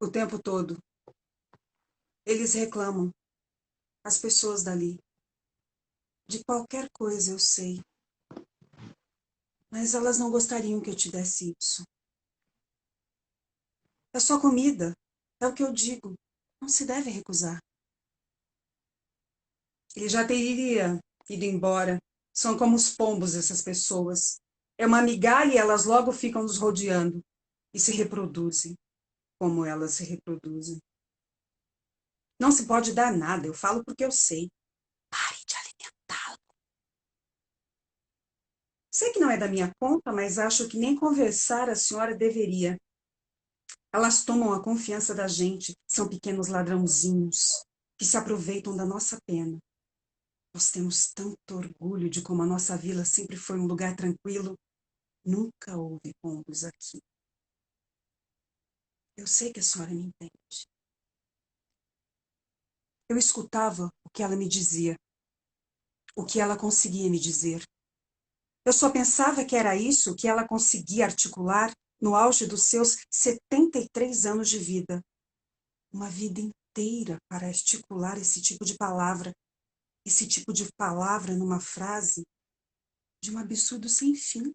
O tempo todo. Eles reclamam. As pessoas dali. De qualquer coisa, eu sei. Mas elas não gostariam que eu te desse isso. É só comida. É o que eu digo. Não se deve recusar. Ele já teria ido embora. São como os pombos, essas pessoas. É uma migalha e elas logo ficam nos rodeando. E se reproduzem. Como elas se reproduzem. Não se pode dar nada. Eu falo porque eu sei. Pare de alimentá-lo. Sei que não é da minha conta, mas acho que nem conversar a senhora deveria. Elas tomam a confiança da gente. São pequenos ladrãozinhos que se aproveitam da nossa pena. Nós temos tanto orgulho de como a nossa vila sempre foi um lugar tranquilo. Nunca houve pombos aqui. Eu sei que a senhora me entende. Eu escutava o que ela me dizia, o que ela conseguia me dizer. Eu só pensava que era isso que ela conseguia articular no auge dos seus 73 anos de vida. Uma vida inteira para articular esse tipo de palavra numa frase de um absurdo sem fim.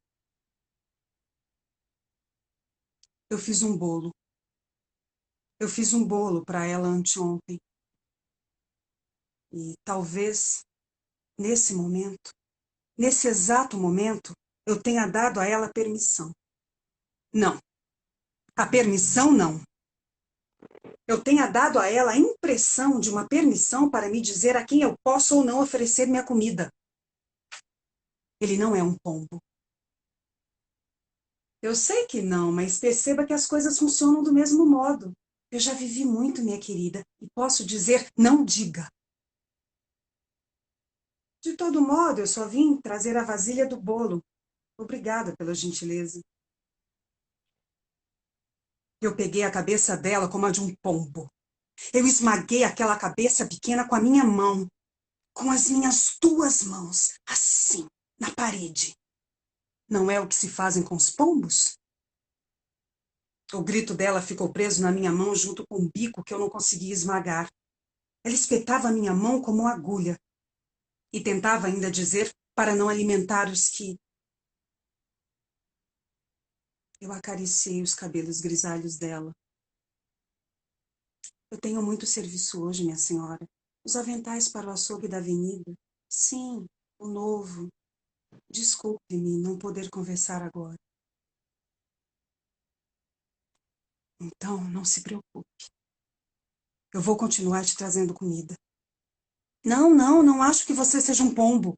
Eu fiz um bolo. Eu fiz um bolo para ela anteontem. E talvez, nesse momento, nesse exato momento, eu tenha dado a ela permissão. Não. A permissão não. Eu tenha dado a ela a impressão de uma permissão para me dizer a quem eu posso ou não oferecer minha comida. Ele não é um pombo. Eu sei que não, mas perceba que as coisas funcionam do mesmo modo. Eu já vivi muito, minha querida, e posso dizer, não diga. De todo modo, eu só vim trazer a vasilha do bolo. Obrigada pela gentileza. Eu peguei a cabeça dela como a de um pombo. Eu esmaguei aquela cabeça pequena com a minha mão, com as minhas 2 mãos, assim, na parede. Não é o que se fazem com os pombos? O grito dela ficou preso na minha mão junto com o bico que eu não conseguia esmagar. Ela espetava a minha mão como uma agulha e tentava ainda dizer para não alimentar os que... Eu acariciei os cabelos grisalhos dela. Eu tenho muito serviço hoje, minha senhora. Os aventais para o açougue da avenida. Sim, o novo. Desculpe-me não poder conversar agora. Então, não se preocupe. Eu vou continuar te trazendo comida. Não, não, não acho que você seja um pombo.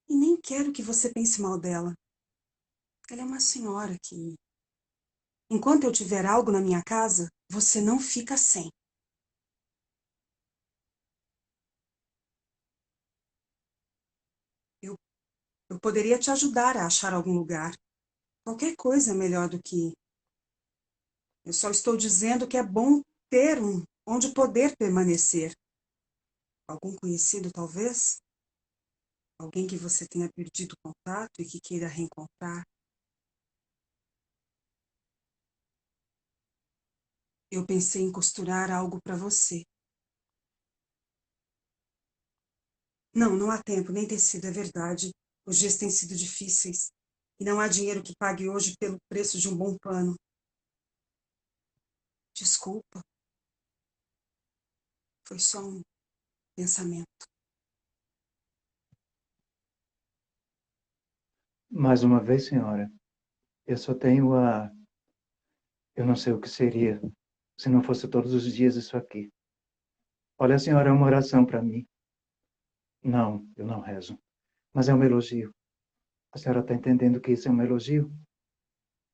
E nem quero que você pense mal dela. Ela é uma senhora que... Enquanto eu tiver algo na minha casa, você não fica sem. Eu, eu poderia te ajudar a achar algum lugar. Qualquer coisa é melhor do que... Eu só estou dizendo que é bom ter onde poder permanecer. Algum conhecido, talvez? Alguém que você tenha perdido contato e que queira reencontrar? Eu pensei em costurar algo para você. Não, não há tempo, nem tecido, é verdade. Os dias têm sido difíceis. E não há dinheiro que pague hoje pelo preço de um bom pano. Desculpa. Foi só um pensamento. Mais uma vez, senhora, eu só tenho a... Eu não sei o que seria se não fosse todos os dias isso aqui. Olha, a senhora é uma oração para mim. Não, eu não rezo. Mas é um elogio. A senhora está entendendo que isso é um elogio?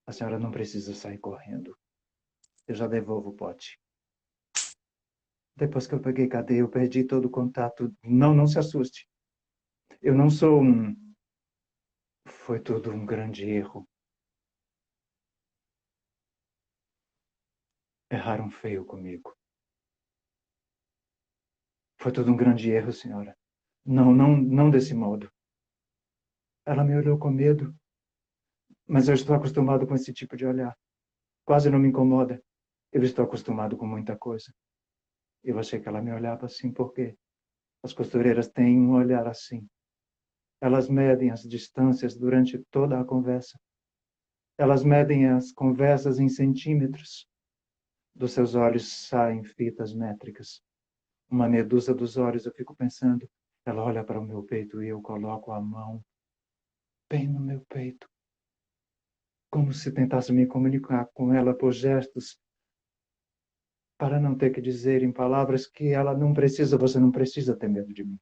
A senhora não precisa sair correndo. Eu já devolvo o pote. Depois que eu peguei cadeia, eu perdi todo o contato. Não, não se assuste. Eu não sou um... Foi tudo um grande erro. Erraram feio comigo. Foi tudo um grande erro, senhora. Não, não, não desse modo. Ela me olhou com medo, mas eu estou acostumado com esse tipo de olhar. Quase não me incomoda. Eu estou acostumado com muita coisa. Eu achei que ela me olhava assim porque as costureiras têm um olhar assim. Elas medem as distâncias durante toda a conversa. Elas medem as conversas em centímetros. Dos seus olhos saem fitas métricas. Uma medusa dos olhos, eu fico pensando. Ela olha para o meu peito e eu coloco a mão bem no meu peito. Como se tentasse me comunicar com ela por gestos, para não ter que dizer em palavras que ela não precisa, você não precisa ter medo de mim.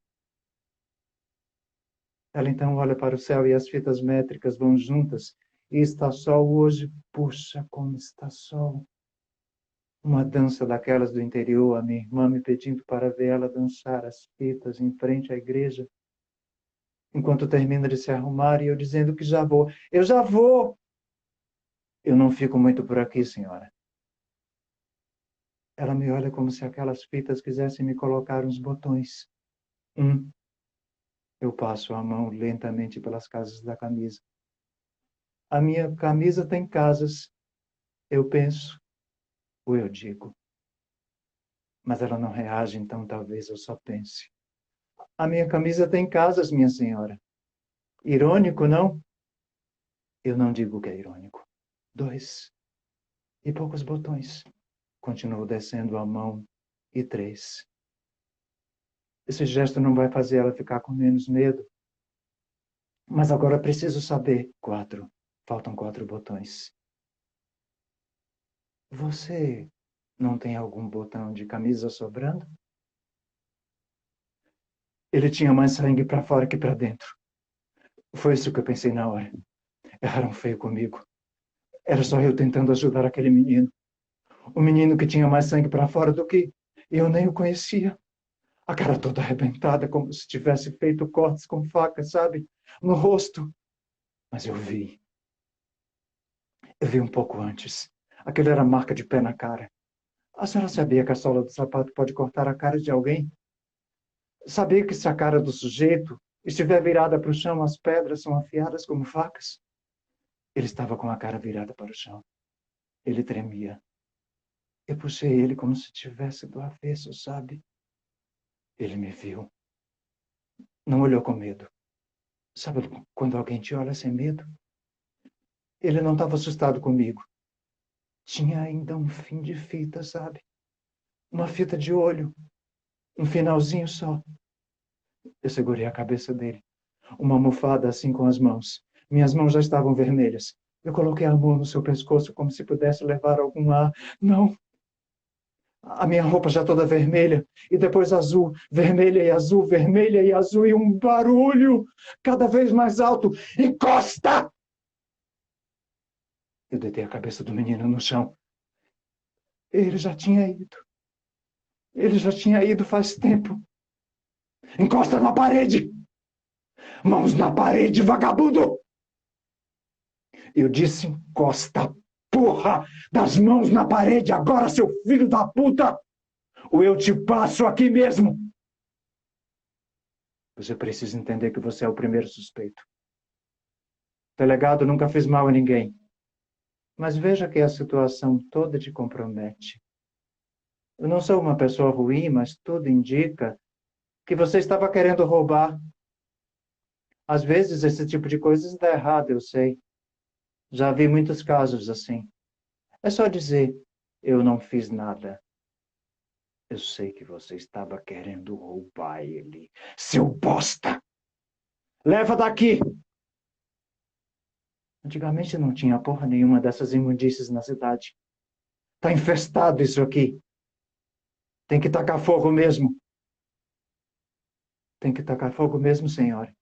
Ela então olha para o céu e as fitas métricas vão juntas. E está sol hoje, puxa, como está sol. Uma dança daquelas do interior, a minha irmã me pedindo para ver ela dançar as fitas em frente à igreja. Enquanto termina de se arrumar e eu dizendo que já vou. Eu já vou! Eu não fico muito por aqui, senhora. Ela me olha como se aquelas fitas quisessem me colocar uns botões. Eu passo a mão lentamente pelas casas da camisa. A minha camisa tem casas. Eu penso, ou eu digo. Mas ela não reage, então talvez eu só pense. A minha camisa tem casas, minha senhora. Irônico, não? Eu não digo que é irônico. 2. E poucos botões. Continuo descendo a mão. E 3. Esse gesto não vai fazer ela ficar com menos medo. Mas agora preciso saber. 4. Faltam 4 botões. Você não tem algum botão de camisa sobrando? Ele tinha mais sangue para fora que para dentro. Foi isso que eu pensei na hora. Erraram feio comigo. Era só eu tentando ajudar aquele menino. O menino que tinha mais sangue para fora do que eu nem o conhecia. A cara toda arrebentada, como se tivesse feito cortes com faca, sabe? No rosto. Mas eu vi. Eu vi um pouco antes. Aquilo era marca de pé na cara. A senhora sabia que a sola do sapato pode cortar a cara de alguém? Sabia que se a cara do sujeito estiver virada para o chão, as pedras são afiadas como facas? Ele estava com a cara virada para o chão. Ele tremia. Eu puxei ele como se estivesse do avesso, sabe? Ele me viu. Não olhou com medo. Sabe quando alguém te olha sem medo? Ele não estava assustado comigo. Tinha ainda um fim de fita, sabe? Uma fita de olho. Um finalzinho só. Eu segurei a cabeça dele. Uma almofada assim com as mãos. Minhas mãos já estavam vermelhas. Eu coloquei a mão no seu pescoço como se pudesse levar algum ar. Não! A minha roupa já toda vermelha. E depois azul. Vermelha e azul, vermelha e azul. E um barulho cada vez mais alto. Encosta! Eu deitei a cabeça do menino no chão. Ele já tinha ido. Ele já tinha ido faz tempo. Encosta na parede! Mãos na parede, vagabundo! Eu disse encosta, porra! Das mãos na parede agora, seu filho da puta! Ou eu te passo aqui mesmo! Você precisa entender que você é o primeiro suspeito. O delegado nunca fez mal a ninguém. Mas veja que a situação toda te compromete. Eu não sou uma pessoa ruim, mas tudo indica que você estava querendo roubar. Às vezes esse tipo de coisas dá errado, eu sei. Já vi muitos casos assim. É só dizer, eu não fiz nada. Eu sei que você estava querendo roubar ele. Seu bosta! Leva daqui! Antigamente não tinha porra nenhuma dessas imundícies na cidade. Tá infestado isso aqui. Tem que tacar fogo mesmo. Tem que tacar fogo mesmo, senhora.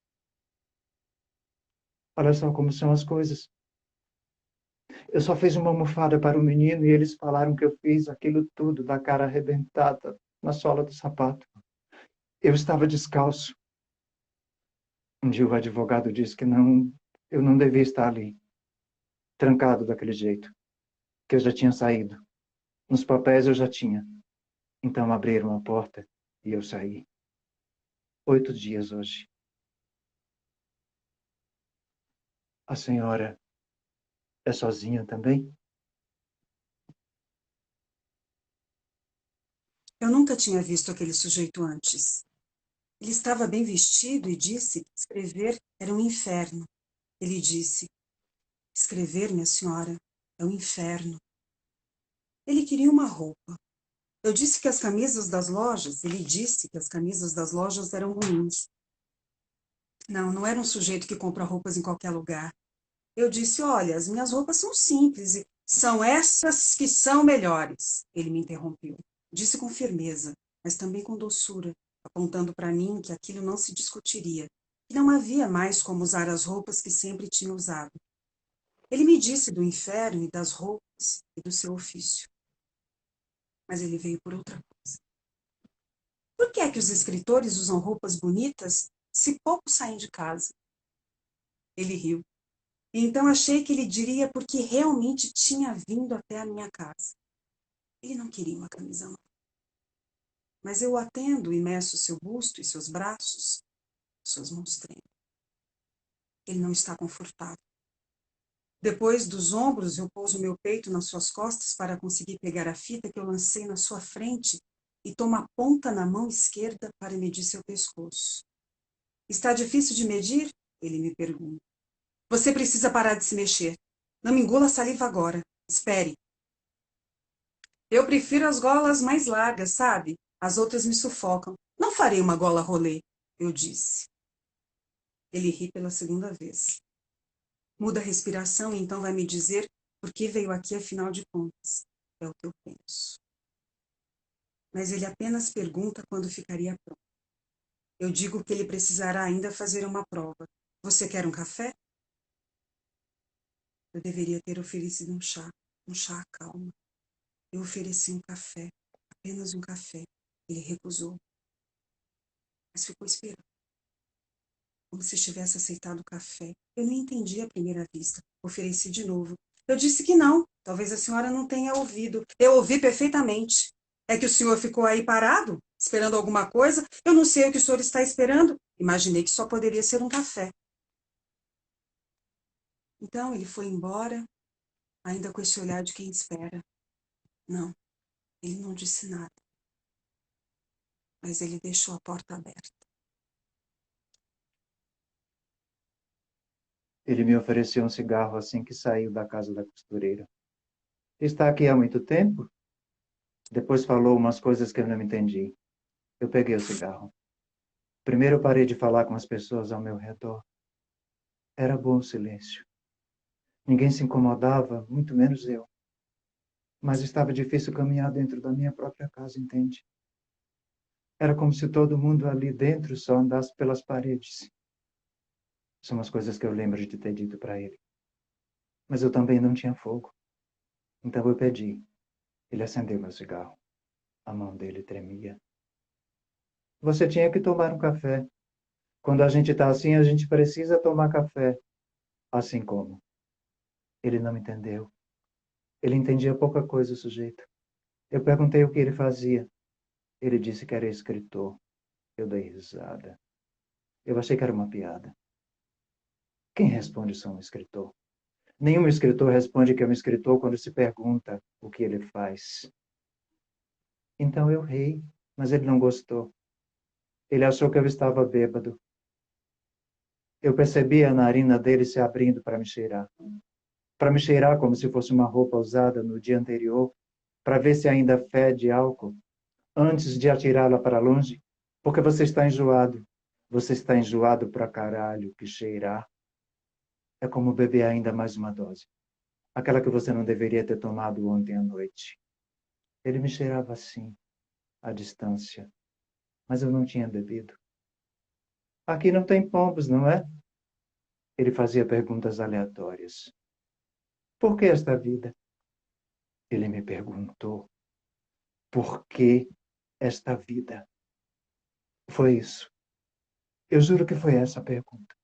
Olha só como são as coisas. Eu só fiz uma almofada para o menino e eles falaram que eu fiz aquilo tudo da cara arrebentada na sola do sapato. Eu estava descalço. Um dia o advogado disse que eu não devia estar ali, trancado daquele jeito, que eu já tinha saído. Nos papéis eu já tinha. Então abriram a porta e eu saí. 8 dias hoje. A senhora é sozinha também? Eu nunca tinha visto aquele sujeito antes. Ele estava bem vestido e disse que escrever era um inferno. Ele disse: escrever, minha senhora, é um inferno. Ele queria uma roupa. Eu disse que as camisas das lojas, ele disse que as camisas das lojas eram ruins. Não, não era um sujeito que compra roupas em qualquer lugar. Eu disse: olha, as minhas roupas são simples e são essas que são melhores. Ele me interrompeu. Disse com firmeza, mas também com doçura, apontando para mim que aquilo não se discutiria, que não havia mais como usar as roupas que sempre tinha usado. Ele me disse do inferno e das roupas e do seu ofício. Mas ele veio por outra coisa. Por que é que os escritores usam roupas bonitas se pouco saem de casa? Ele riu. E então achei que ele diria porque realmente tinha vindo até a minha casa. Ele não queria uma camisa nova. Mas eu o atendo e meço seu busto e seus braços, suas mãos tremem. Ele não está confortável. Depois dos ombros, eu pouso meu peito nas suas costas para conseguir pegar a fita que eu lancei na sua frente e tomo a ponta na mão esquerda para medir seu pescoço. Está difícil de medir? Ele me pergunta. Você precisa parar de se mexer. Não me engula a saliva agora. Espere. Eu prefiro as golas mais largas, sabe? As outras me sufocam. Não farei uma gola rolê, eu disse. Ele ri pela segunda vez. Muda a respiração e então vai me dizer por que veio aqui afinal de contas. É o que eu penso. Mas ele apenas pergunta quando ficaria pronto. Eu digo que ele precisará ainda fazer uma prova. Você quer um café? Eu deveria ter oferecido um chá calmo. Eu ofereci um café, apenas um café. Ele recusou, mas ficou esperando, como se estivesse aceitado o café. Eu não entendi à primeira vista. Ofereci de novo. Eu disse que não. Talvez a senhora não tenha ouvido. Eu ouvi perfeitamente. É que o senhor ficou aí parado, esperando alguma coisa? Eu não sei o que o senhor está esperando. Imaginei que só poderia ser um café. Então ele foi embora, ainda com esse olhar de quem espera. Não, ele não disse nada, mas ele deixou a porta aberta. Ele me ofereceu um cigarro assim que saiu da casa da costureira. Está aqui há muito tempo? Depois falou umas coisas que eu não entendi. Eu peguei o cigarro. Primeiro eu parei de falar com as pessoas ao meu redor. Era bom o silêncio. Ninguém se incomodava, muito menos eu. Mas estava difícil caminhar dentro da minha própria casa, entende? Era como se todo mundo ali dentro só andasse pelas paredes. São as coisas que eu lembro de ter dito para ele. Mas eu também não tinha fogo. Então eu pedi. Ele acendeu meu cigarro. A mão dele tremia. Você tinha que tomar um café. Quando a gente está assim, a gente precisa tomar café. Assim como. Ele não entendeu. Ele entendia pouca coisa, o sujeito. Eu perguntei o que ele fazia. Ele disse que era escritor. Eu dei risada. Eu achei que era uma piada. Quem responde só um escritor? Nenhum escritor responde que é um escritor quando se pergunta o que ele faz. Então eu ri, mas ele não gostou. Ele achou que eu estava bêbado. Eu percebi a narina dele se abrindo para me cheirar. Para me cheirar como se fosse uma roupa usada no dia anterior, para ver se ainda fede álcool, antes de atirá-la para longe, porque você está enjoado. Você está enjoado pra caralho, que cheirar. É como beber ainda mais uma dose. Aquela que você não deveria ter tomado ontem à noite. Ele me cheirava assim, à distância, mas eu não tinha bebido. Aqui não tem pombos, não é? Ele fazia perguntas aleatórias. Por que esta vida? Ele me perguntou. Por que esta vida? Foi isso. Eu juro que foi essa a pergunta.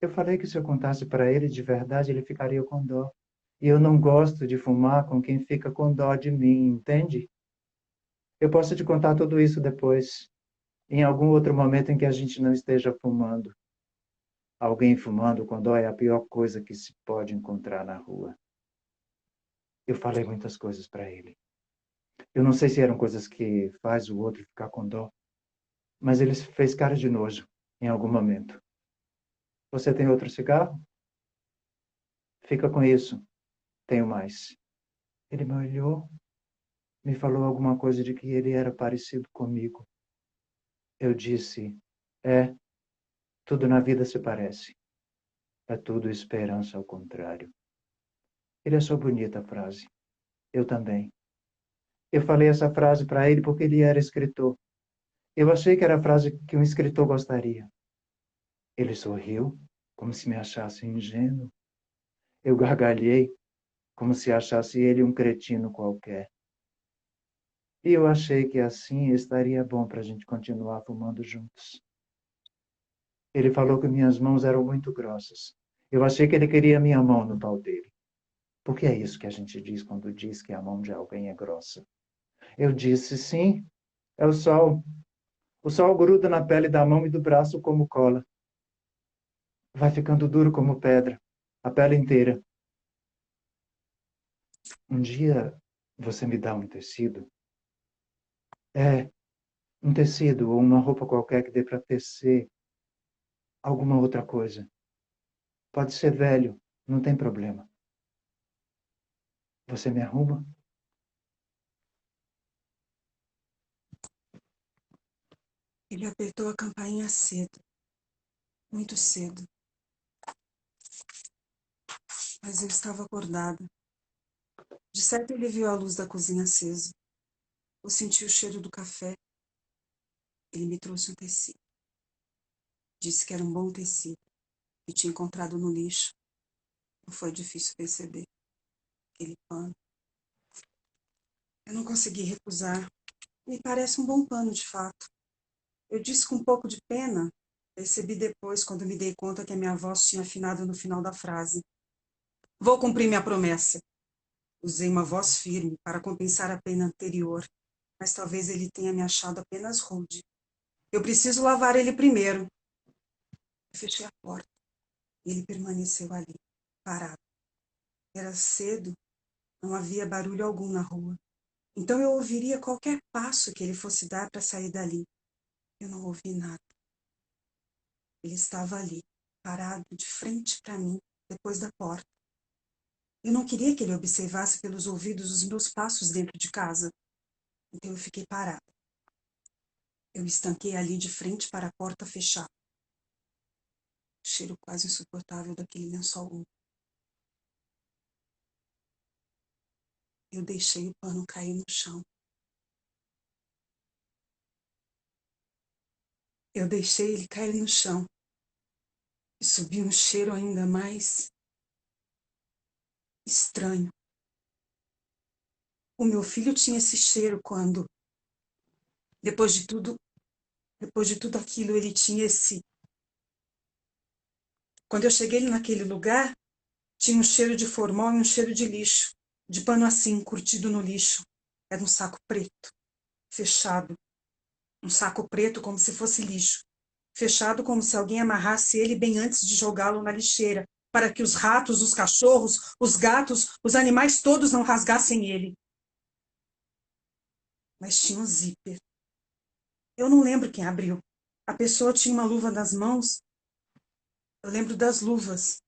Eu falei que se eu contasse para ele de verdade, ele ficaria com dó. E eu não gosto de fumar com quem fica com dó de mim, entende? Eu posso te contar tudo isso depois, em algum outro momento em que a gente não esteja fumando. Alguém fumando com dó é a pior coisa que se pode encontrar na rua. Eu falei muitas coisas para ele. Eu não sei se eram coisas que faz o outro ficar com dó, mas ele fez cara de nojo em algum momento. Você tem outro cigarro? Fica com isso. Tenho mais. Ele me olhou, me falou alguma coisa de que ele era parecido comigo. Eu disse, tudo na vida se parece. É tudo esperança ao contrário. Ele achou bonita a frase. Eu também. Eu falei essa frase para ele porque ele era escritor. Eu achei que era a frase que um escritor gostaria. Ele sorriu, como se me achasse ingênuo. Eu gargalhei, como se achasse ele um cretino qualquer. E eu achei que assim estaria bom para a gente continuar fumando juntos. Ele falou que minhas mãos eram muito grossas. Eu achei que ele queria minha mão no pau dele. Porque é isso que a gente diz quando diz que a mão de alguém é grossa. Eu disse, sim, é o sol. O sol gruda na pele da mão e do braço como cola. Vai ficando duro como pedra, a pele inteira. Um dia você me dá um tecido? É, um tecido ou uma roupa qualquer que dê para tecer alguma outra coisa. Pode ser velho, não tem problema. Você me arruma? Ele apertou a campainha cedo, muito cedo. Mas eu estava acordada. De certo ele viu a luz da cozinha acesa. Eu senti o cheiro do café. Ele me trouxe um tecido. Disse que era um bom tecido e tinha encontrado no lixo. Não foi difícil perceber. Aquele pano. Eu não consegui recusar. Me parece um bom pano, de fato. Eu disse com um pouco de pena. Percebi depois, quando me dei conta que a minha voz tinha afinado no final da frase. Vou cumprir minha promessa. Usei uma voz firme para compensar a pena anterior, mas talvez ele tenha me achado apenas rude. Eu preciso lavar ele primeiro. Eu fechei a porta e ele permaneceu ali, parado. Era cedo, não havia barulho algum na rua. Então eu ouviria qualquer passo que ele fosse dar para sair dali. Eu não ouvi nada. Ele estava ali, parado de frente para mim, depois da porta. Eu não queria que ele observasse pelos ouvidos os meus passos dentro de casa. Então eu fiquei parada. Eu estanquei ali de frente para a porta fechada. O cheiro quase insuportável daquele lençol úmido. Eu deixei o pano cair no chão. Eu deixei ele cair no chão. E subiu um cheiro ainda mais estranho. O meu filho tinha esse cheiro quando, depois de tudo aquilo, ele tinha esse... Quando eu cheguei naquele lugar, tinha um cheiro de formol e um cheiro de lixo. De pano assim, curtido no lixo. Era um saco preto, fechado. Um saco preto como se fosse lixo. Fechado como se alguém amarrasse ele bem antes de jogá-lo na lixeira, para que os ratos, os cachorros, os gatos, os animais todos não rasgassem ele. Mas tinha um zíper. Eu não lembro quem abriu. A pessoa tinha uma luva nas mãos. Eu lembro das luvas,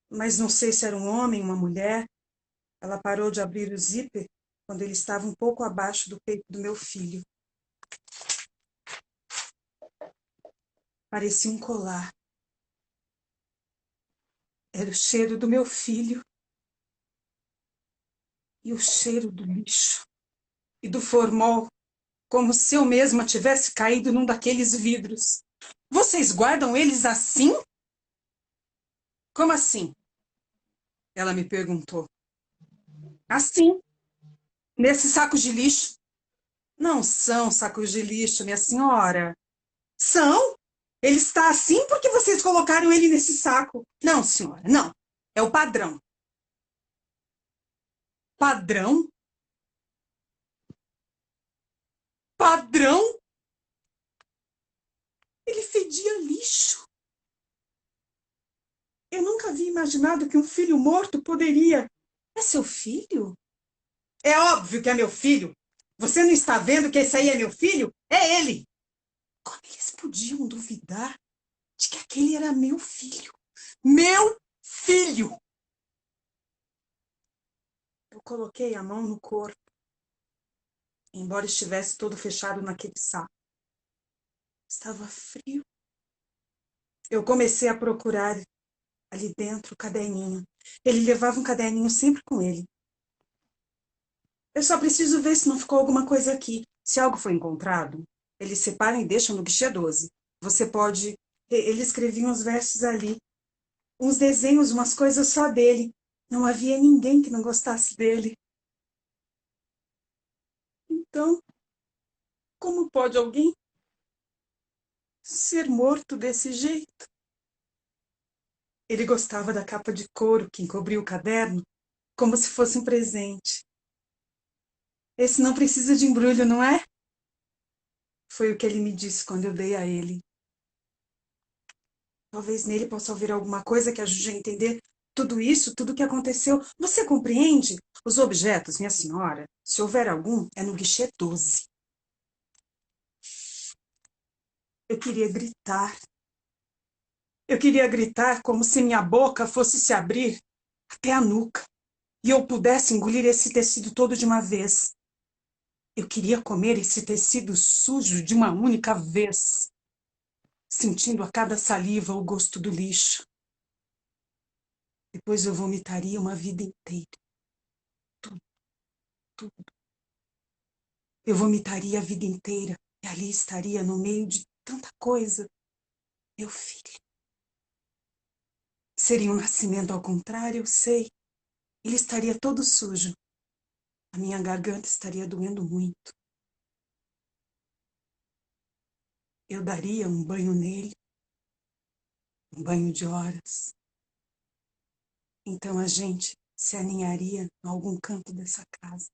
mas não sei se era um homem, uma mulher. Ela parou de abrir o zíper quando ele estava um pouco abaixo do peito do meu filho. Parecia um colar. Era o cheiro do meu filho e o cheiro do lixo e do formol, como se eu mesma tivesse caído num daqueles vidros. Vocês guardam eles assim? Como assim? Ela me perguntou. Assim, nesses sacos de lixo. Não são sacos de lixo, minha senhora. São? Ele está assim porque vocês colocaram ele nesse saco. Não, senhora, não. É o padrão. Padrão? Padrão? Ele fedia lixo. Eu nunca havia imaginado que um filho morto poderia... É seu filho? É óbvio que é meu filho. Você não está vendo que esse aí é meu filho? É ele. Como eles podiam duvidar de que aquele era meu filho? Meu filho! Eu coloquei a mão no corpo, embora estivesse todo fechado naquele saco. Estava frio. Eu comecei a procurar ali dentro o caderninho. Ele levava um caderninho sempre com ele. Eu só preciso ver se não ficou alguma coisa aqui. Se algo foi encontrado, eles separam e deixam no guichê 12. Você pode... Ele escrevia uns versos ali, uns desenhos, umas coisas só dele. Não havia ninguém que não gostasse dele. Então, como pode alguém ser morto desse jeito? Ele gostava da capa de couro que encobria o caderno, como se fosse um presente. Esse não precisa de embrulho, não é? Foi o que ele me disse quando eu dei a ele. Talvez nele possa ouvir alguma coisa que ajude a entender tudo isso, tudo o que aconteceu. Você compreende? Os objetos, minha senhora, se houver algum, é no guichê 12. Eu queria gritar. Eu queria gritar como se minha boca fosse se abrir até a nuca e eu pudesse engolir esse tecido todo de uma vez. Eu queria comer esse tecido sujo de uma única vez, sentindo a cada saliva o gosto do lixo. Depois eu vomitaria uma vida inteira. Tudo, tudo. Eu vomitaria a vida inteira e ali estaria no meio de tanta coisa. Meu filho. Seria um nascimento ao contrário, eu sei. Ele estaria todo sujo. A minha garganta estaria doendo muito. Eu daria um banho nele, um banho de horas. Então a gente se aninharia em algum canto dessa casa.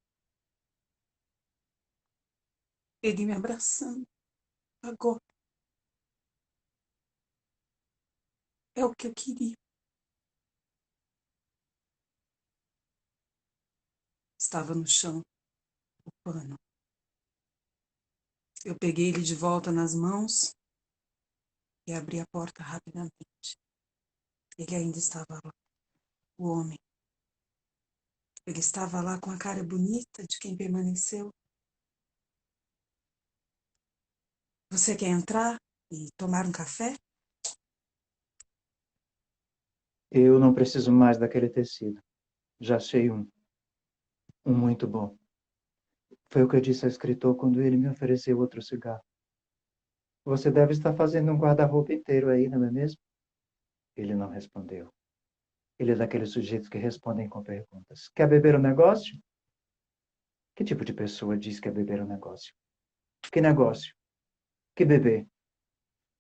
Ele me abraçando. Agora é o que eu queria. Estava no chão, o pano. Eu peguei ele de volta nas mãos e abri a porta rapidamente. Ele ainda estava lá, o homem. Ele estava lá com a cara bonita de quem permaneceu. Você quer entrar e tomar um café? Eu não preciso mais daquele tecido. Já achei um muito bom. Foi o que eu disse ao escritor quando ele me ofereceu outro cigarro. Você deve estar fazendo um guarda-roupa inteiro aí, não é mesmo? Ele não respondeu. Ele é daqueles sujeitos que respondem com perguntas. Quer beber um negócio? Que tipo de pessoa diz que quer beber um negócio? Que negócio? Que beber?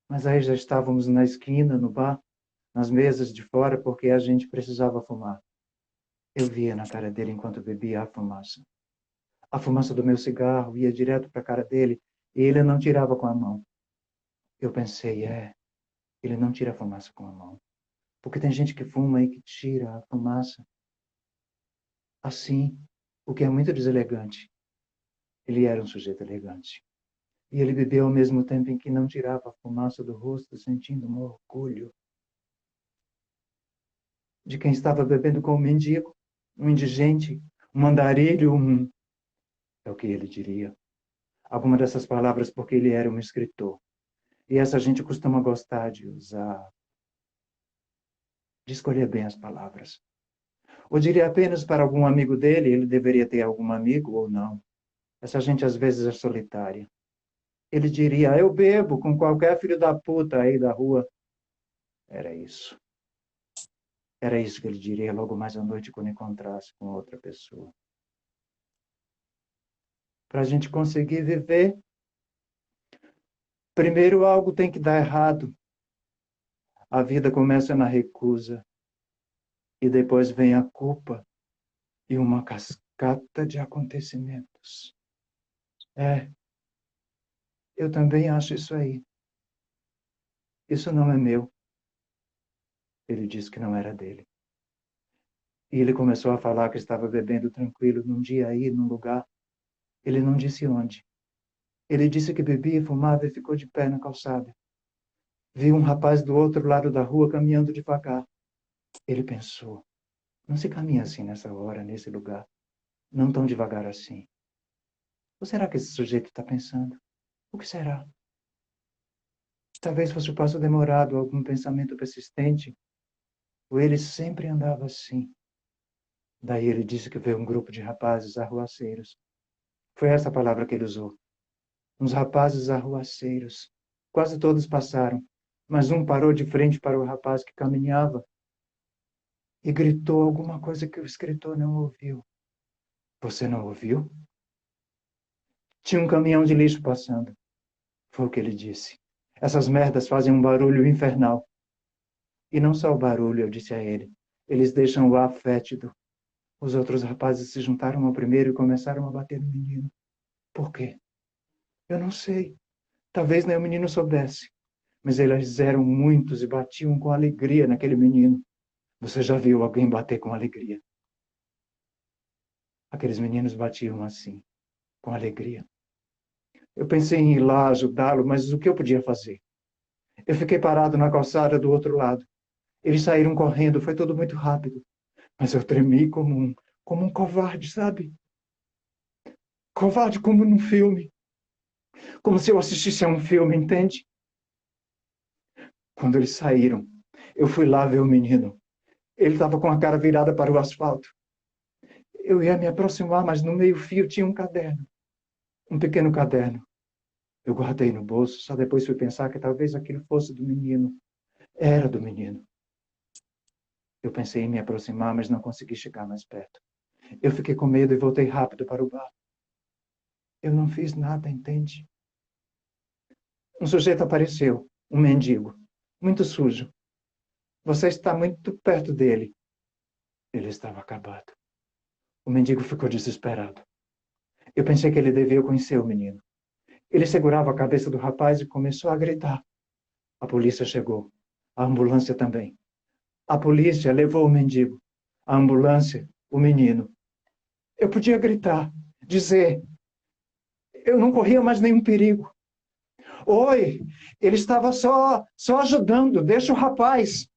Mas aí já estávamos na esquina, no bar, nas mesas de fora, porque a gente precisava fumar. Eu via na cara dele enquanto bebia a fumaça. A fumaça do meu cigarro ia direto para a cara dele e ele não tirava com a mão. Eu pensei, ele não tira a fumaça com a mão. Porque tem gente que fuma e que tira a fumaça assim, o que é muito deselegante. Ele era um sujeito elegante. E ele bebeu ao mesmo tempo em que não tirava a fumaça do rosto, sentindo um orgulho de quem estava bebendo com um mendigo, um indigente, um andarilho, é o que ele diria. Alguma dessas palavras porque ele era um escritor. E essa gente costuma gostar de usar, de escolher bem as palavras. Ou diria apenas para algum amigo dele, ele deveria ter algum amigo ou não. Essa gente às vezes é solitária. Ele diria, eu bebo com qualquer filho da puta aí da rua. Era isso. Era isso que ele diria logo mais à noite quando encontrasse com outra pessoa. Para a gente conseguir viver, primeiro algo tem que dar errado. A vida começa na recusa. E depois vem a culpa e uma cascata de acontecimentos. É, eu também acho isso aí. Isso não é meu. Ele disse que não era dele. E ele começou a falar que estava bebendo tranquilo num dia aí, num lugar. Ele não disse onde. Ele disse que bebia e fumava e ficou de pé na calçada. Viu um rapaz do outro lado da rua caminhando devagar. Ele pensou, não se caminha assim nessa hora, nesse lugar. Não tão devagar assim. O que será que esse sujeito está pensando? O que será? Talvez fosse o passo demorado, algum pensamento persistente. Ou ele sempre andava assim. Daí ele disse que veio um grupo de rapazes arruaceiros. Foi essa a palavra que ele usou. Uns rapazes arruaceiros. Quase todos passaram, mas um parou de frente para o rapaz que caminhava e gritou alguma coisa que o escritor não ouviu. Você não ouviu? Tinha um caminhão de lixo passando. Foi o que ele disse. Essas merdas fazem um barulho infernal. E não só o barulho, eu disse a ele. Eles deixam o ar fétido. Os outros rapazes se juntaram ao primeiro e começaram a bater no menino. Por quê? Eu não sei. Talvez nem o menino soubesse. Mas eles eram muitos e batiam com alegria naquele menino. Você já viu alguém bater com alegria? Aqueles meninos batiam assim, com alegria. Eu pensei em ir lá ajudá-lo, mas o que eu podia fazer? Eu fiquei parado na calçada do outro lado. Eles saíram correndo, foi tudo muito rápido. Mas eu tremi como um covarde, sabe? Covarde como num filme. Como se eu assistisse a um filme, entende? Quando eles saíram, eu fui lá ver o menino. Ele estava com a cara virada para o asfalto. Eu ia me aproximar, mas no meio-fio tinha um caderno. Um pequeno caderno. Eu guardei no bolso, só depois fui pensar que talvez aquilo fosse do menino. Era do menino. Eu pensei em me aproximar, mas não consegui chegar mais perto. Eu fiquei com medo e voltei rápido para o bar. Eu não fiz nada, entende? Um sujeito apareceu, um mendigo, muito sujo. Você está muito perto dele. Ele estava acabado. O mendigo ficou desesperado. Eu pensei que ele devia conhecer o menino. Ele segurava a cabeça do rapaz e começou a gritar. A polícia chegou. A ambulância também. A polícia levou o mendigo. A ambulância, o menino. Eu podia gritar, dizer. Eu não corria mais nenhum perigo. Oi, ele estava só ajudando, deixa o rapaz.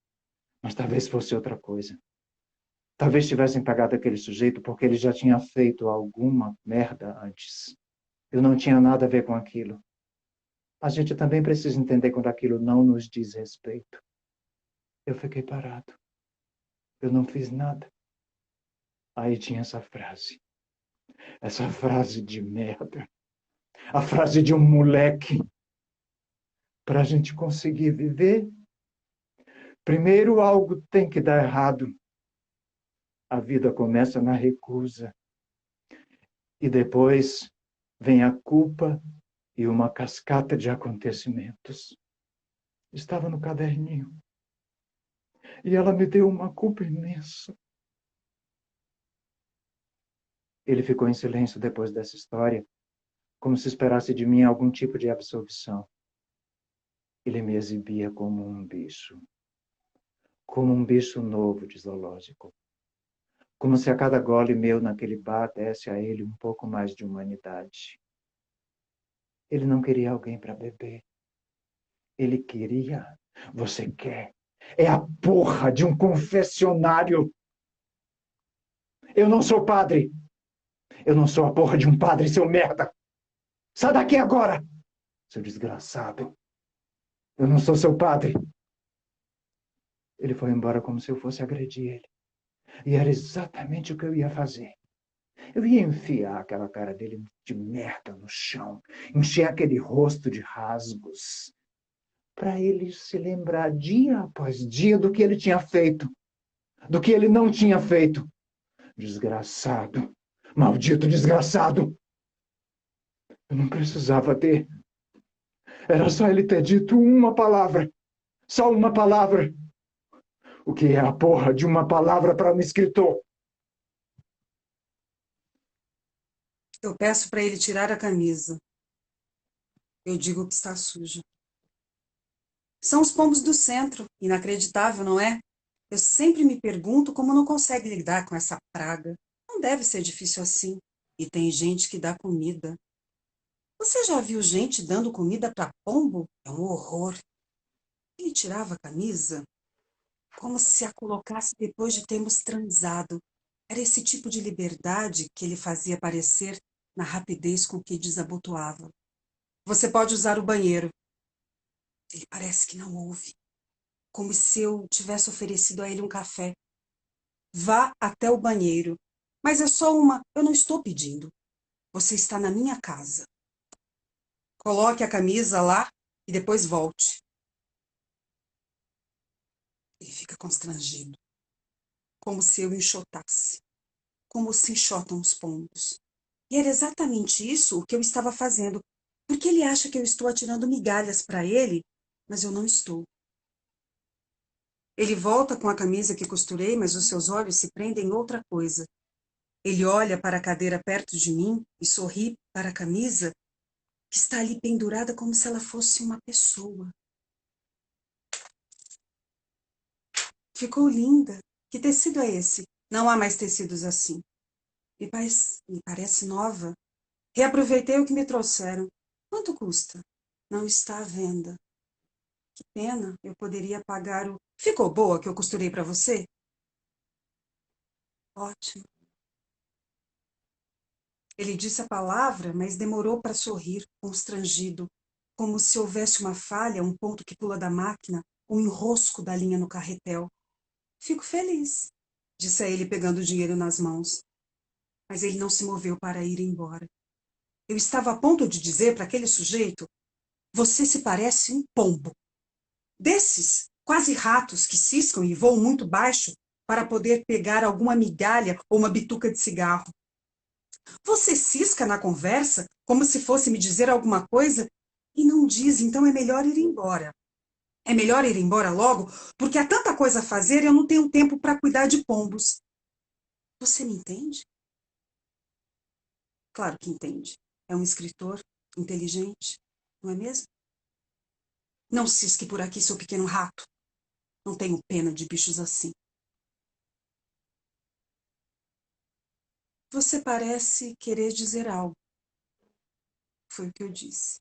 Mas talvez fosse outra coisa. Talvez tivessem pagado aquele sujeito porque ele já tinha feito alguma merda antes. Eu não tinha nada a ver com aquilo. A gente também precisa entender quando aquilo não nos diz respeito. Eu fiquei parado. Eu não fiz nada. Aí tinha essa frase. Essa frase de merda. A frase de um moleque. Para a gente conseguir viver, primeiro algo tem que dar errado. A vida começa na recusa. E depois vem a culpa e uma cascata de acontecimentos. Estava no caderninho. E ela me deu uma culpa imensa. Ele ficou em silêncio depois dessa história, como se esperasse de mim algum tipo de absolvição. Ele me exibia como um bicho novo de zoológico. Como se a cada gole meu naquele bar desse a ele um pouco mais de humanidade. Ele não queria alguém para beber. Ele queria, você quer, é a porra de um confessionário. Eu não sou padre. Eu não sou a porra de um padre, seu merda. Sai daqui agora, seu desgraçado. Eu não sou seu padre. Ele foi embora como se eu fosse agredir ele. E era exatamente o que eu ia fazer. Eu ia enfiar aquela cara dele de merda no chão, encher aquele rosto de rasgos, para ele se lembrar dia após dia do que ele tinha feito, do que ele não tinha feito. Desgraçado, maldito desgraçado. Eu não precisava ter. Era só ele ter dito uma palavra, só uma palavra. O que é a porra de uma palavra para um escritor? Eu peço para ele tirar a camisa. Eu digo que está suja. São os pombos do centro. Inacreditável, não é? Eu sempre me pergunto como não consegue lidar com essa praga. Não deve ser difícil assim. E tem gente que dá comida. Você já viu gente dando comida para pombo? É um horror. Ele tirava a camisa como se a colocasse depois de termos transado. Era esse tipo de liberdade que ele fazia parecer na rapidez com que desabotoava. Você pode usar o banheiro. Ele parece que não ouve. Como se eu tivesse oferecido a ele um café. Vá até o banheiro. Mas é só uma. Eu não estou pedindo. Você está na minha casa. Coloque a camisa lá e depois volte. Ele fica constrangido. Como se eu enxotasse. Como se enxotam os pombos. E era exatamente isso o que eu estava fazendo. Porque ele acha que eu estou atirando migalhas para ele, mas eu não estou. Ele volta com a camisa que costurei, mas os seus olhos se prendem em outra coisa. Ele olha para a cadeira perto de mim e sorri para a camisa que está ali pendurada como se ela fosse uma pessoa. Ficou linda. Que tecido é esse? Não há mais tecidos assim. Me parece nova. Reaproveitei o que me trouxeram. Quanto custa? Não está à venda. Que pena, eu poderia pagar o... Ficou boa que eu costurei para você? Ótimo. Ele disse a palavra, mas demorou para sorrir, constrangido, como se houvesse uma falha, um ponto que pula da máquina, um enrosco da linha no carretel. Fico feliz, disse a ele pegando o dinheiro nas mãos. Mas ele não se moveu para ir embora. Eu estava a ponto de dizer para aquele sujeito: você se parece um pombo. Desses, quase ratos que ciscam e voam muito baixo para poder pegar alguma migalha ou uma bituca de cigarro. Você cisca na conversa como se fosse me dizer alguma coisa e não diz, então é melhor ir embora. É melhor ir embora logo, porque há tanta coisa a fazer e eu não tenho tempo para cuidar de pombos. Você me entende? Claro que entende. É um escritor inteligente, não é mesmo? Não cisque por aqui, seu pequeno rato. Não tenho pena de bichos assim. Você parece querer dizer algo. Foi o que eu disse.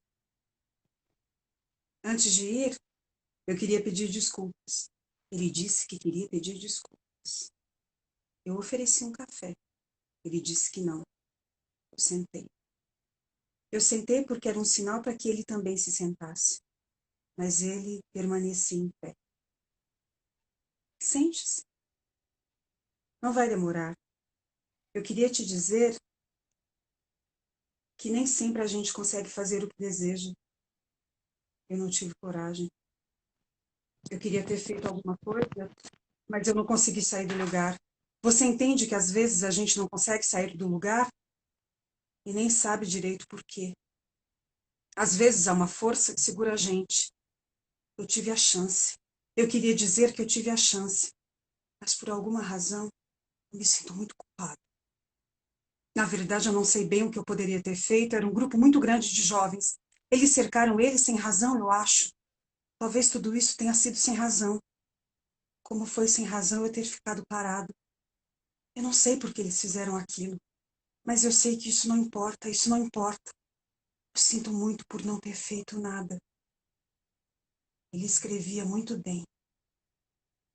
Antes de ir, eu queria pedir desculpas. Ele disse que queria pedir desculpas. Eu ofereci um café. Ele disse que não. Eu sentei. Eu sentei porque era um sinal para que ele também se sentasse. Mas ele permanecia em pé. Sente-se. Não vai demorar. Eu queria te dizer que nem sempre a gente consegue fazer o que deseja. Eu não tive coragem. Eu queria ter feito alguma coisa, mas eu não consegui sair do lugar. Você entende que às vezes a gente não consegue sair do lugar e nem sabe direito por quê. Às vezes há uma força que segura a gente. Eu tive a chance. Eu queria dizer que eu tive a chance, mas por alguma razão eu me sinto muito culpada. Na verdade, eu não sei bem o que eu poderia ter feito. Era um grupo muito grande de jovens. Eles cercaram ele sem razão, eu acho. Talvez tudo isso tenha sido sem razão. Como foi sem razão eu ter ficado parado. Eu não sei por que eles fizeram aquilo, mas eu sei que isso não importa, isso não importa. Eu sinto muito por não ter feito nada. Ele escrevia muito bem.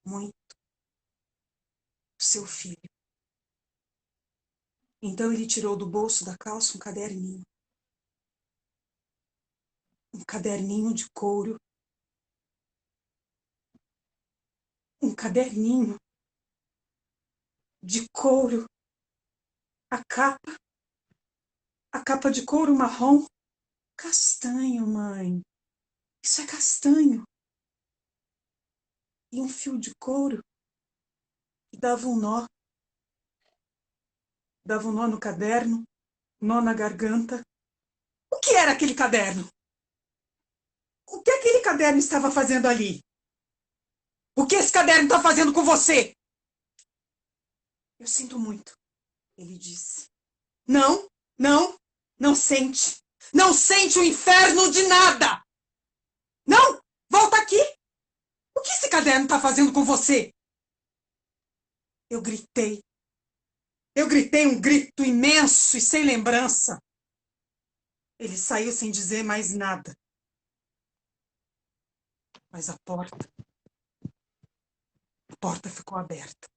Muito. O seu filho. Então ele tirou do bolso da calça um caderninho. Um caderninho de couro. Um caderninho de couro. A capa de couro marrom. Castanho, mãe. Isso é castanho. E um fio de couro que dava um nó. Dava um nó no caderno, nó na garganta. O que era aquele caderno? O que aquele caderno estava fazendo ali? O que esse caderno está fazendo com você? Eu sinto muito, ele disse. Não, não, não sente. Não sente o inferno de nada. Não, volta aqui. O que esse caderno está fazendo com você? Eu gritei. Eu gritei um grito imenso e sem lembrança. Ele saiu sem dizer mais nada. Mas a porta ficou aberta.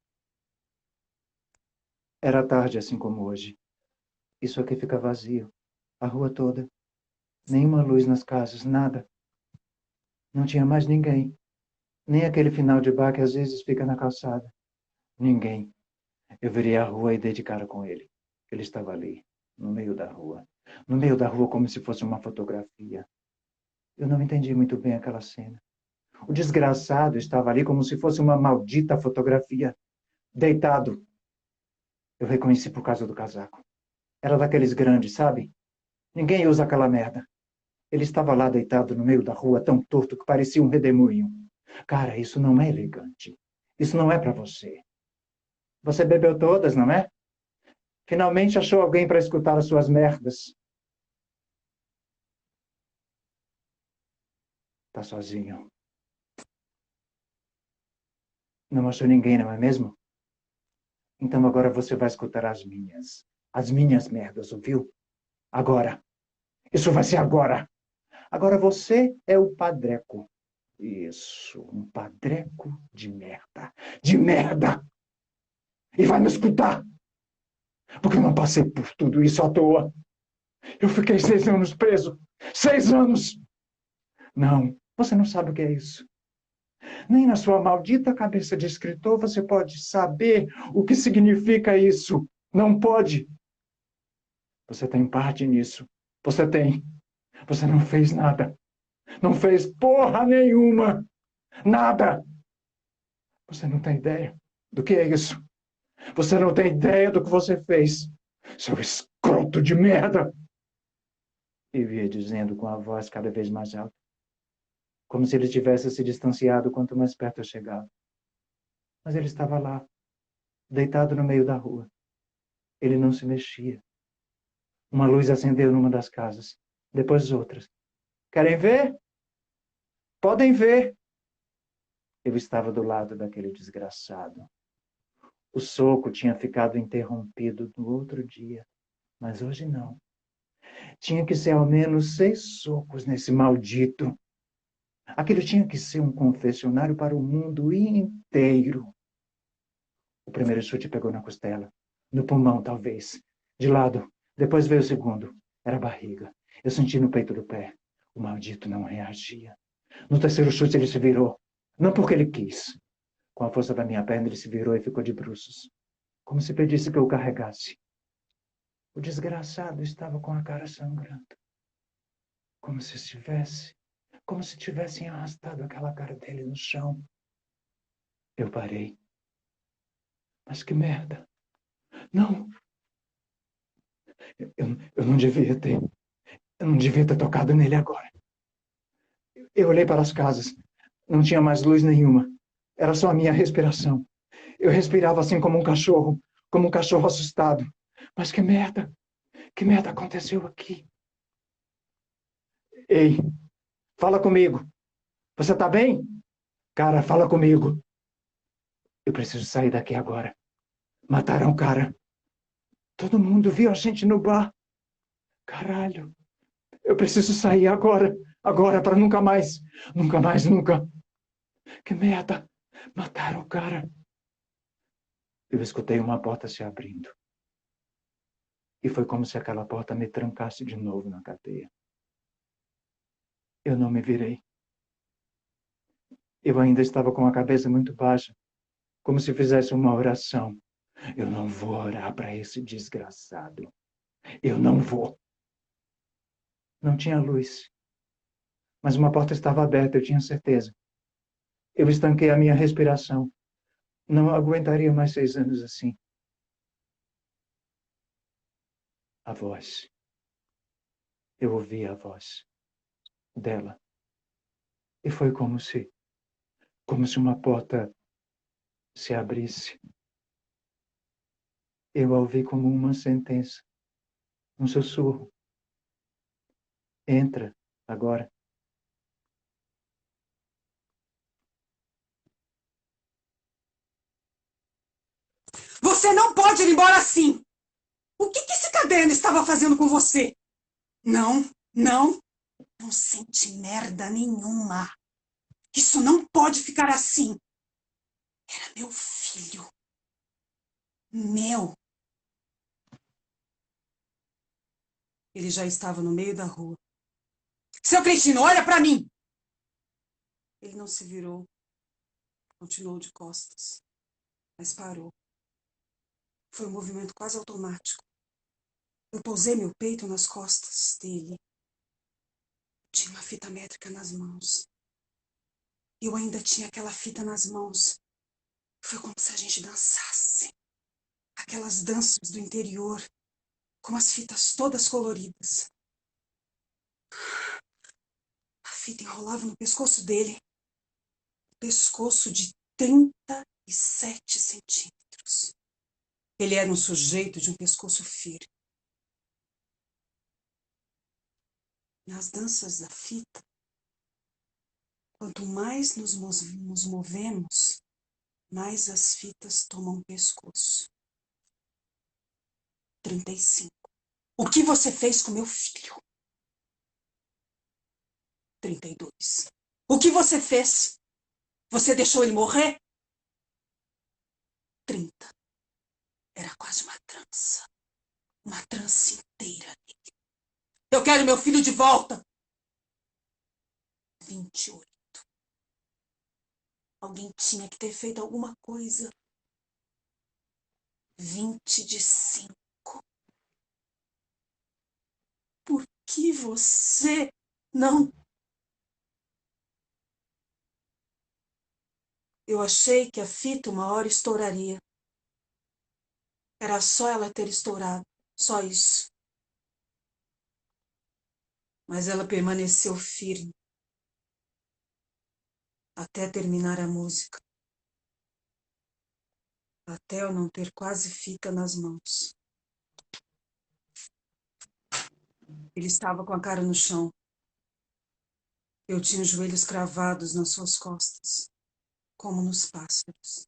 Era tarde, assim como hoje. Isso aqui fica vazio. A rua toda. Nenhuma luz nas casas, nada. Não tinha mais ninguém. Nem aquele final de bar que às vezes fica na calçada. Ninguém. Eu virei a rua e dei de cara com ele. Ele estava ali, no meio da rua. No meio da rua, como se fosse uma fotografia. Eu não entendi muito bem aquela cena. O desgraçado estava ali como se fosse uma maldita fotografia. Deitado. Eu reconheci por causa do casaco. Era daqueles grandes, sabe? Ninguém usa aquela merda. Ele estava lá deitado no meio da rua, tão torto que parecia um redemoinho. Cara, isso não é elegante. Isso não é para você. Você bebeu todas, não é? Finalmente achou alguém para escutar as suas merdas. Tá sozinho. Não achou ninguém, não é mesmo? Então agora você vai escutar as minhas. As minhas merdas, ouviu? Agora. Isso vai ser agora. Agora você é o padreco. Isso, um padreco de merda. De merda! E vai me escutar! Porque eu não passei por tudo isso à toa. Eu fiquei 6 anos preso. 6 anos! Não, você não sabe o que é isso. Nem na sua maldita cabeça de escritor você pode saber o que significa isso. Não pode. Você tem parte nisso. Você tem. Você não fez nada. Não fez porra nenhuma. Nada. Você não tem ideia do que é isso. Você não tem ideia do que você fez. Seu escroto de merda. Eu ia dizendo com a voz cada vez mais alta, como se ele tivesse se distanciado quanto mais perto eu chegava. Mas ele estava lá, deitado no meio da rua. Ele não se mexia. Uma luz acendeu numa das casas, depois outras. Querem ver? Podem ver. Eu estava do lado daquele desgraçado. O soco tinha ficado interrompido no outro dia, mas hoje não. Tinha que ser ao menos 6 socos nesse maldito. Aquilo tinha que ser um confessionário para o mundo inteiro. O primeiro chute pegou na costela, no pulmão, talvez. De lado. Depois veio o segundo. Era a barriga. Eu senti no peito do pé. O maldito não reagia. No terceiro chute ele se virou. Não porque ele quis. Com a força da minha perna ele se virou e ficou de bruços. Como se pedisse que eu o carregasse. O desgraçado estava com a cara sangrando. Como se estivesse... Como se tivessem arrastado aquela cara dele no chão. Eu parei. Mas que merda. Não. Eu não devia ter. Eu não devia ter tocado nele agora. Eu olhei para as casas. Não tinha mais luz nenhuma. Era só a minha respiração. Eu respirava assim como um cachorro assustado. Mas que merda! Que merda aconteceu aqui? Ei, fala comigo. Você tá bem? Cara, fala comigo. Eu preciso sair daqui agora. Mataram o cara. Todo mundo viu a gente no bar. Caralho. Eu preciso sair agora. Agora, para nunca mais. Nunca mais, nunca. Que merda. Mataram o cara. Eu escutei uma porta se abrindo. E foi como se aquela porta me trancasse de novo na cadeia. Eu não me virei. Eu ainda estava com a cabeça muito baixa, como se fizesse uma oração. Eu não vou orar para esse desgraçado. Eu não vou. Não tinha luz. Mas uma porta estava aberta, eu tinha certeza. Eu estanquei a minha respiração. Não aguentaria mais 6 anos assim. A voz. Eu ouvi a voz dela. E foi como se uma porta se abrisse. Eu a ouvi como uma sentença, um sussurro. Entra, agora. Você não pode ir embora assim! O que esse caderno estava fazendo com você? Não, não, não sente merda nenhuma. Isso não pode ficar assim. Era meu filho. Meu. Ele já estava no meio da rua. Seu cretino, olha para mim! Ele não se virou. Continuou de costas. Mas parou. Foi um movimento quase automático. Eu pousei meu peito nas costas dele. Tinha uma fita métrica nas mãos. Eu ainda tinha aquela fita nas mãos. Foi como se a gente dançasse. Aquelas danças do interior, com as fitas todas coloridas. A fita enrolava no pescoço dele. Pescoço de 37 centímetros. Ele era um sujeito de um pescoço firme. Nas danças da fita, quanto mais nos movemos, mais as fitas tomam pescoço. 35. O que você fez com meu filho? 32. O que você fez? Você deixou ele morrer? 30. Era quase uma trança. Uma trança inteira nele. Eu quero meu filho de volta. 28. Alguém tinha que ter feito alguma coisa. 20 de 5. Por que você não... Eu achei que a fita uma hora estouraria. Era só ela ter estourado. Só isso. Mas ela permaneceu firme. Até terminar a música. Até eu não ter quase fita nas mãos. Ele estava com a cara no chão. Eu tinha os joelhos cravados nas suas costas, como nos pássaros.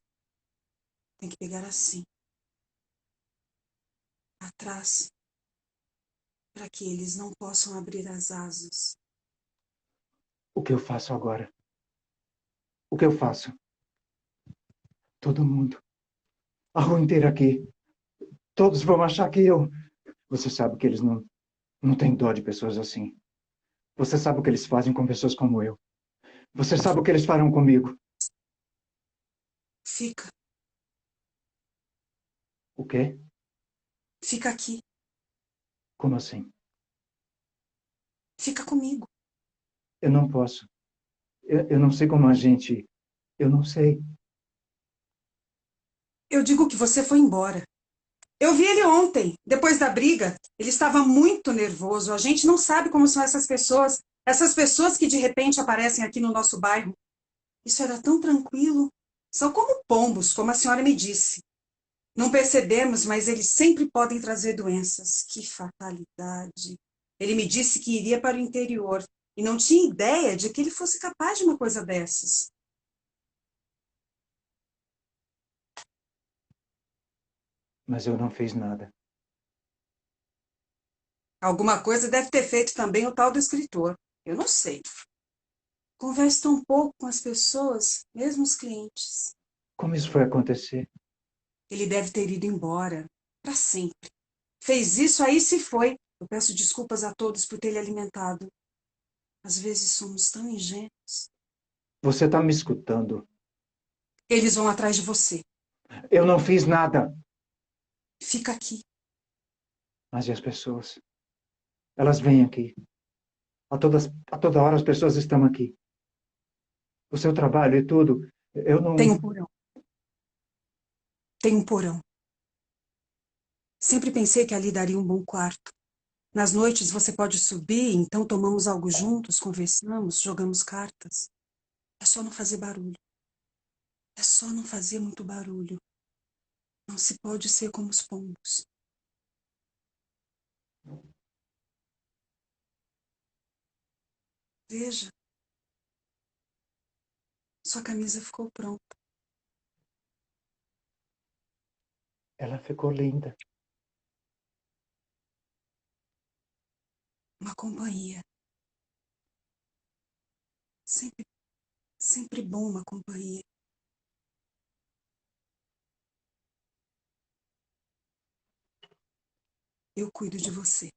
Tem que pegar assim. Atrás, para que eles não possam abrir as asas. O que eu faço agora? O que eu faço? Todo mundo. A rua inteira aqui. Todos vão achar que eu... Você sabe que eles não têm dó de pessoas assim. Você sabe o que eles fazem com pessoas como eu. Você sabe o que eles farão comigo. Fica. O quê? Fica aqui. Como assim? Fica comigo. Eu não posso. Eu não sei como a gente... Eu não sei. Eu digo que você foi embora. Eu vi ele ontem, depois da briga. Ele estava muito nervoso. A gente não sabe como são essas pessoas. Essas pessoas que de repente aparecem aqui no nosso bairro. Isso era tão tranquilo. São como pombos, como a senhora me disse. Não percebemos, mas eles sempre podem trazer doenças. Que fatalidade. Ele me disse que iria para o interior e não tinha ideia de que ele fosse capaz de uma coisa dessas. Mas eu não fiz nada. Alguma coisa deve ter feito também o tal do escritor. Eu não sei. Converso tão pouco com as pessoas, mesmo os clientes. Como isso foi acontecer? Ele deve ter ido embora. Para sempre. Fez isso, aí se foi. Eu peço desculpas a todos por ter lhe alimentado. Às vezes somos tão ingênuos. Você está me escutando? Eles vão atrás de você. Eu não fiz nada. Fica aqui. Mas e as pessoas? Elas vêm aqui. A toda hora as pessoas estão aqui. O seu trabalho e tudo. Eu não... Tem um porão. Tem um porão. Sempre pensei que ali daria um bom quarto. Nas noites você pode subir, então tomamos algo juntos, conversamos, jogamos cartas. É só não fazer barulho. É só não fazer muito barulho. Não se pode ser como os pombos. Veja. Sua camisa ficou pronta. Ela ficou linda. Uma companhia. Sempre, sempre bom uma companhia. Eu cuido de você.